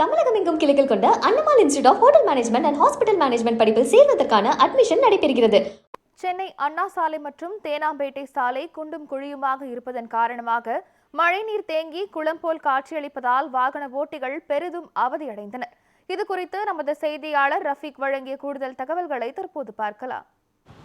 தமிழகம் எங்கும் கிளைகள் கொண்ட Annamal institute of hotel management and hospital management படிப்பில் சேர்வதற்கான அட்மிஷன் நடைபெறுகிறது. சென்னை அண்ணா சாலை மற்றும் தேனாம்பேட்டை சாலை குண்டும் குழியுமாக இருப்பதன் காரணமாக மழைநீர் தேங்கி குளம் போல் காட்சியளிப்பதால் வாகன ஓட்டிகள் பெரிதும் அவதியடைந்தனர். இதுகுறித்து நமது செய்தியாளர் ரஃபீக் வழங்கிய கூடுதல் தகவல்களை தற்போது பார்க்கலாம்.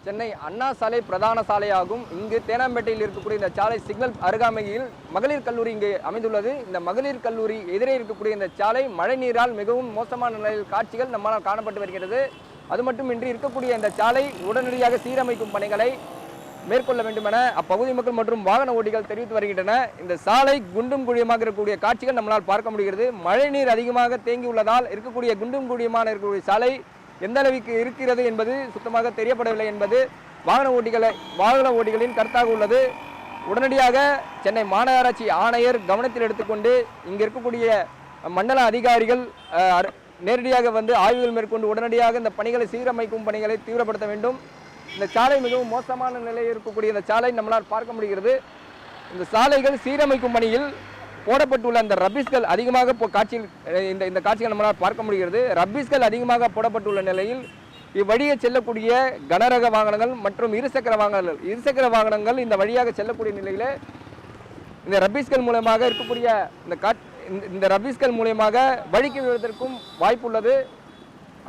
சென்னை அண்ணா சாலை பிரதான சாலையாகும். இங்கு தேனாம்பேட்டையில் இருக்கக்கூடிய இந்த சாலை சிக்னல் அருகாமையில் மகளிர் கல்லூரி இங்கு அமைந்துள்ளது. இந்த மகளிர் கல்லூரி எதிரே இருக்கக்கூடிய இந்த சாலை மழை நீரால் மிகவும் மோசமான நிலையில் காட்சிகள் நம்மால் காணப்பட்டு வருகிறது. அது மட்டுமின்றி இருக்கக்கூடிய இந்த சாலை உடனடியாக சீரமைக்கும் பணிகளை மேற்கொள்ள வேண்டும் என அப்பகுதி மக்கள் மற்றும் வாகன ஓட்டிகள் தெரிவித்து வருகின்றன. இந்த சாலை குண்டும் குழியமாக இருக்கக்கூடிய காட்சிகள் நம்மளால் பார்க்க முடிகிறது. மழை நீர் அதிகமாக தேங்கியுள்ளதால் இருக்கக்கூடிய குண்டும் குழியமான இருக்கக்கூடிய சாலை எந்த அளவுக்கு இருக்கிறது என்பது சுத்தமாக தெரியப்படவில்லை என்பது வாகன ஓட்டிகளின் கருத்தாக உள்ளது. உடனடியாக சென்னை மாநகராட்சி ஆணையர் கவனத்தில் எடுத்துக்கொண்டு இங்கு இருக்கக்கூடிய மண்டல அதிகாரிகள் நேரடியாக வந்து ஆய்வுகள் மேற்கொண்டு உடனடியாக இந்த பணிகளை சீரமைக்கும் பணிகளை தீவிரப்படுத்த வேண்டும். இந்த சாலை மிகவும் மோசமான நிலையில் இருக்கக்கூடிய இந்த சாலை நம்மளால் பார்க்க முடிகிறது. இந்த சாலைகள் சீரமைக்கும் பணியில் போடப்பட்டுள்ள அந்த ரப்பீஸ்கள் அதிகமாக காட்சியில் இந்த காட்சிகள் நம்மளால் பார்க்க முடிகிறது. ரப்பீஸ்கள் அதிகமாக போடப்பட்டுள்ள நிலையில் இவ்வழியே செல்லக்கூடிய கனரக வாகனங்கள் மற்றும் இருசக்கர வாகனங்கள் இந்த வழியாக செல்லக்கூடிய நிலையில் இந்த ரப்பீஸ்கள் மூலமாக இருக்கக்கூடிய இந்த ரப்பீஸ்கள் மூலமாக வழிக்கு விழுவதற்கும் வாய்ப்புள்ளது.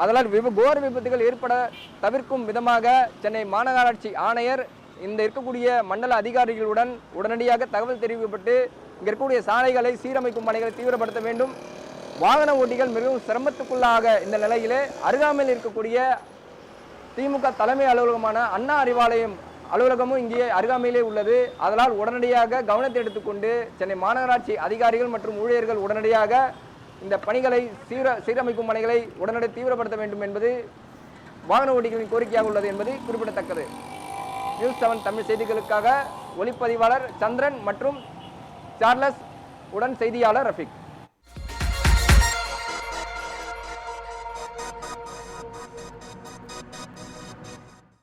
அதனால் கோர விபத்துகள் ஏற்பட தவிர்க்கும் விதமாக சென்னை மாநகராட்சி ஆணையர் இந்த இருக்கக்கூடிய மண்டல அதிகாரிகளுடன் உடனடியாக தகவல் தெரிவிக்கப்பட்டு இங்கே இருக்கக்கூடிய சாலைகளை சீரமைக்கும் பணிகளை தீவிரப்படுத்த வேண்டும். வாகன ஓட்டிகள் மிகவும் சிரமத்துக்குள்ளாக இந்த நிலையிலே அருகாமையில் இருக்கக்கூடிய திமுக தலைமை அலுவலகமான அண்ணா அறிவாலயம் அலுவலகமும் இங்கே அருகாமையிலே உள்ளது. அதனால் உடனடியாக கவனத்தை எடுத்துக்கொண்டு சென்னை மாநகராட்சி அதிகாரிகள் மற்றும் ஊழியர்கள் உடனடியாக இந்த பணிகளை சீரமைக்கும் பணிகளை உடனடியாக தீவிரப்படுத்த வேண்டும் என்பது வாகன ஓட்டிகளின் கோரிக்கையாக உள்ளது என்பது குறிப்பிடத்தக்கது. நியூஸ் 7 தமிழ் செய்திகளுக்காக ஒளிப்பதிவாளர் சந்திரன் மற்றும் சார்லஸ் உடன் செய்தியாளர் ரஃபீக்.